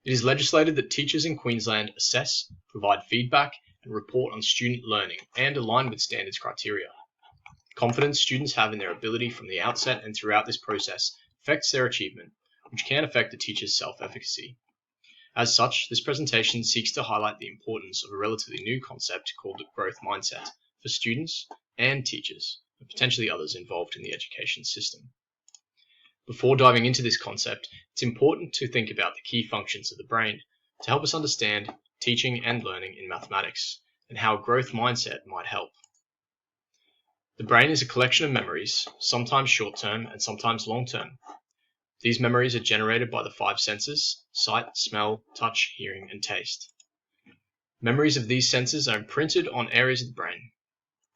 It is legislated that teachers in Queensland assess, provide feedback, and report on student learning and align with standards criteria. Confidence students have in their ability from the outset and throughout this process affects their achievement, which can affect the teacher's self-efficacy. As such, this presentation seeks to highlight the importance of a relatively new concept called growth mindset for students and teachers, and potentially others involved in the education system. Before diving into this concept, it's important to think about the key functions of the brain to help us understand teaching and learning in mathematics and how a growth mindset might help. The brain is a collection of memories, sometimes short-term and sometimes long-term. These memories are generated by the 5 senses: sight, smell, touch, hearing, and taste. Memories of these senses are imprinted on areas of the brain.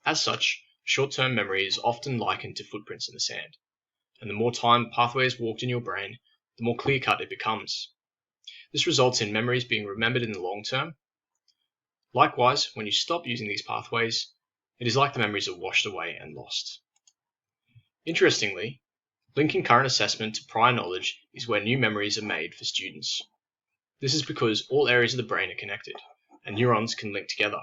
As such, short-term memory is often likened to footprints in the sand, and the more time a pathway is walked in your brain, the more clear-cut it becomes. This results in memories being remembered in the long term. Likewise, when you stop using these pathways, it is like the memories are washed away and lost. Interestingly, linking current assessment to prior knowledge is where new memories are made for students. This is because all areas of the brain are connected, and neurons can link together.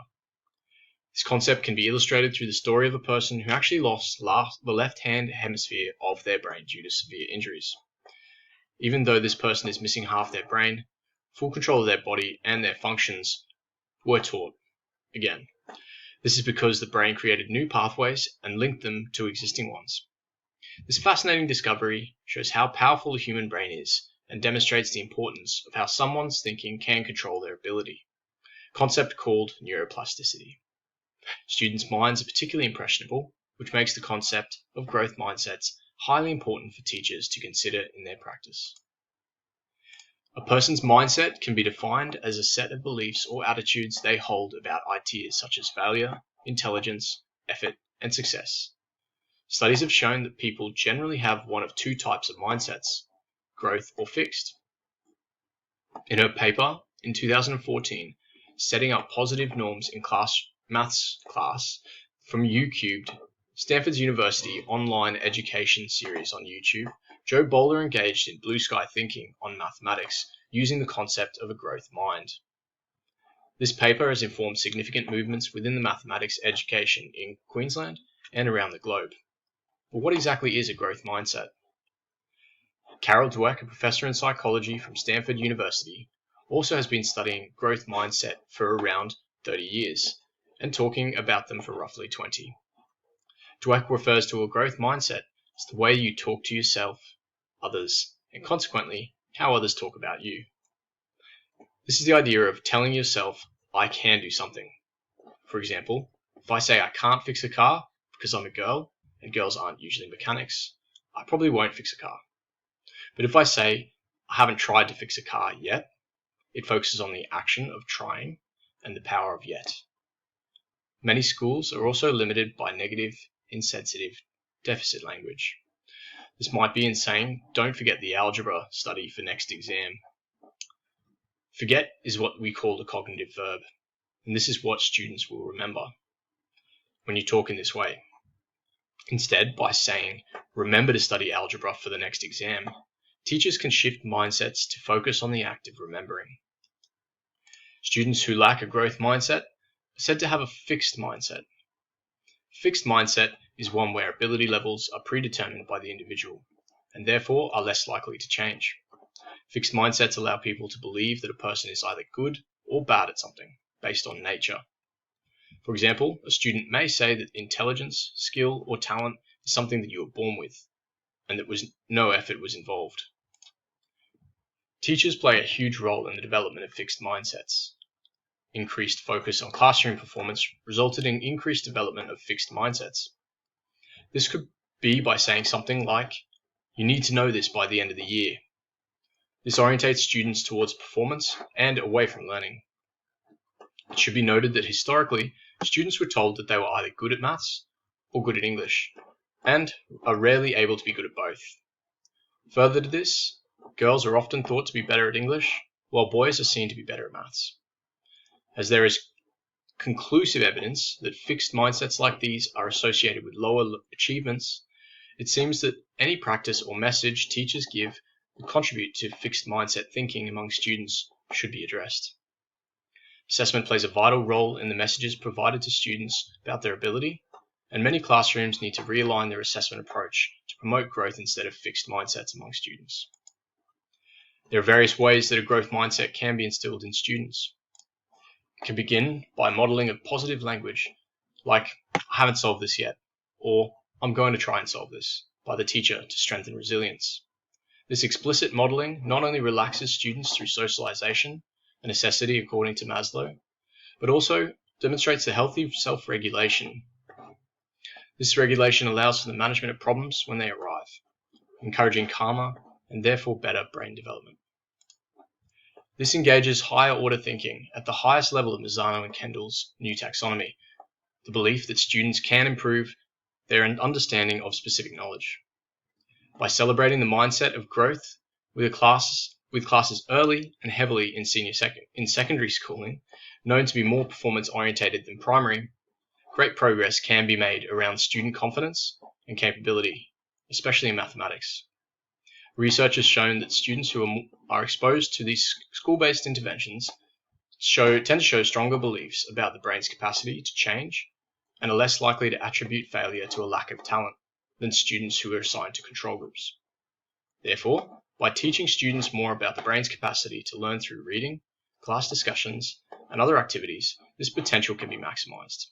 This concept can be illustrated through the story of a person who actually lost the left-hand hemisphere of their brain due to severe injuries. Even though this person is missing half their brain, full control of their body and their functions were taught again. This is because the brain created new pathways and linked them to existing ones. This fascinating discovery shows how powerful the human brain is and demonstrates the importance of how someone's thinking can control their ability, a concept called neuroplasticity. Students' minds are particularly impressionable, which makes the concept of growth mindsets highly important for teachers to consider in their practice. A person's mindset can be defined as a set of beliefs or attitudes they hold about ideas such as failure, intelligence, effort, and success. Studies have shown that people generally have one of 2 types of mindsets: growth or fixed. In her paper in 2014, Setting Up Positive Norms in Maths class from UCubed, Stanford University online education series on YouTube, Joe Bowler engaged in blue sky thinking on mathematics using the concept of a growth mind. This paper has informed significant movements within the mathematics education in Queensland and around the globe. But what exactly is a growth mindset? Carol Dweck, a professor in psychology from Stanford University, also has been studying growth mindset for around 30 years and talking about them for roughly 20. Dweck refers to a growth mindset as the way you talk to yourself, others, and consequently, how others talk about you. This is the idea of telling yourself, I can do something. For example, if I say I can't fix a car because I'm a girl, and girls aren't usually mechanics, I probably won't fix a car. But if I say I haven't tried to fix a car yet, it focuses on the action of trying and the power of yet. Many schools are also limited by negative, insensitive, deficit language. This might be in saying, don't forget the algebra study for next exam. Forget is what we call a cognitive verb, and this is what students will remember when you talk in this way. Instead, by saying, remember to study algebra for the next exam, teachers can shift mindsets to focus on the act of remembering. Students who lack a growth mindset are said to have a fixed mindset. Fixed mindset is one where ability levels are predetermined by the individual, and therefore are less likely to change. Fixed mindsets allow people to believe that a person is either good or bad at something, based on nature. For example, a student may say that intelligence, skill, or talent is something that you were born with, and that no effort was involved. Teachers play a huge role in the development of fixed mindsets. Increased focus on classroom performance resulted in increased development of fixed mindsets. This could be by saying something like, you need to know this by the end of the year. This orientates students towards performance and away from learning. It should be noted that historically, students were told that they were either good at maths or good at English, and are rarely able to be good at both. Further to this, girls are often thought to be better at English, while boys are seen to be better at maths. As there is conclusive evidence that fixed mindsets like these are associated with lower achievements, it seems that any practice or message teachers give would contribute to fixed mindset thinking among students should be addressed. Assessment plays a vital role in the messages provided to students about their ability, and many classrooms need to realign their assessment approach to promote growth instead of fixed mindsets among students. There are various ways that a growth mindset can be instilled in students. It can begin by modeling of positive language, like, "I haven't solved this yet," or "I'm going to try and solve this," by the teacher to strengthen resilience. This explicit modeling not only relaxes students through socialization, a necessity according to Maslow, but also demonstrates a healthy self-regulation. This regulation allows for the management of problems when they arrive, encouraging calmer and therefore better brain development. This engages higher order thinking at the highest level of Mazzano and Kendall's new taxonomy, the belief that students can improve their understanding of specific knowledge. By celebrating the mindset of growth with classes early and heavily in secondary schooling, known to be more performance orientated than primary, great progress can be made around student confidence and capability, especially in mathematics. Research has shown that students who are exposed to these school-based interventions tend to show stronger beliefs about the brain's capacity to change and are less likely to attribute failure to a lack of talent than students who are assigned to control groups. Therefore, by teaching students more about the brain's capacity to learn through reading, class discussions, and other activities, this potential can be maximized.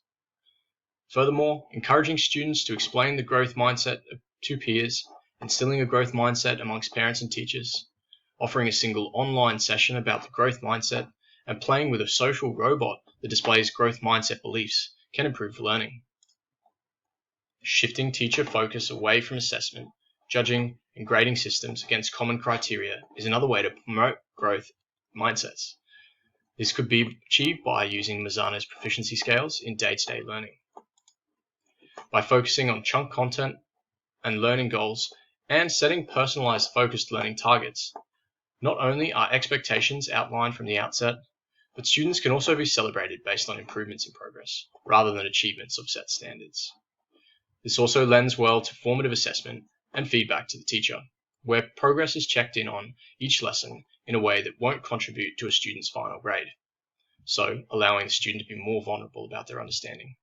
Furthermore, encouraging students to explain the growth mindset to peers, instilling a growth mindset amongst parents and teachers, offering a single online session about the growth mindset, and playing with a social robot that displays growth mindset beliefs can improve learning. Shifting teacher focus away from assessment, judging, and grading systems against common criteria is another way to promote growth mindsets. This could be achieved by using Mazzano's proficiency scales in day-to-day learning. By focusing on chunk content and learning goals and setting personalized focused learning targets, not only are expectations outlined from the outset, but students can also be celebrated based on improvements in progress, rather than achievements of set standards. This also lends well to formative assessment and feedback to the teacher, where progress is checked in on each lesson in a way that won't contribute to a student's final grade, so allowing the student to be more vulnerable about their understanding.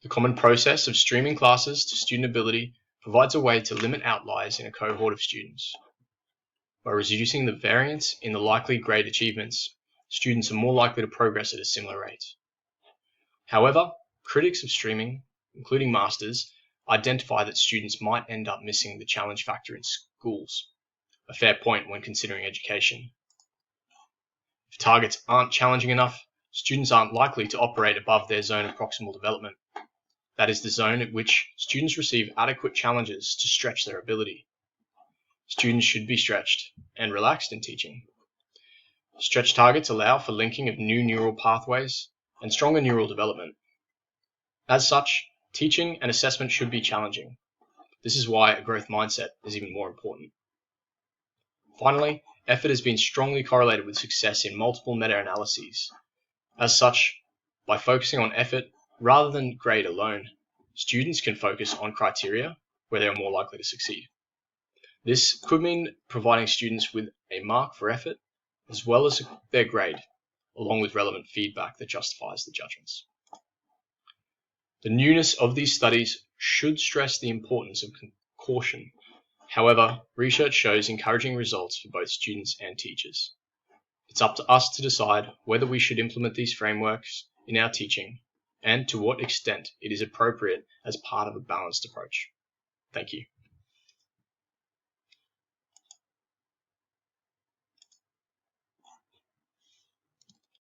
The common process of streaming classes to student ability provides a way to limit outliers in a cohort of students. By reducing the variance in the likely grade achievements, students are more likely to progress at a similar rate. However, critics of streaming, including masters, identify that students might end up missing the challenge factor in schools, a fair point when considering education. If targets aren't challenging enough, students aren't likely to operate above their zone of proximal development. That is the zone at which students receive adequate challenges to stretch their ability. Students should be stretched and relaxed in teaching. Stretch targets allow for linking of new neural pathways and stronger neural development. As such, teaching and assessment should be challenging. This is why a growth mindset is even more important. Finally, effort has been strongly correlated with success in multiple meta-analyses. As such, by focusing on effort rather than grade alone, students can focus on criteria where they are more likely to succeed. This could mean providing students with a mark for effort as well as their grade, along with relevant feedback that justifies the judgments. The newness of these studies should stress the importance of caution. However, research shows encouraging results for both students and teachers. It's up to us to decide whether we should implement these frameworks in our teaching and to what extent it is appropriate as part of a balanced approach. Thank you.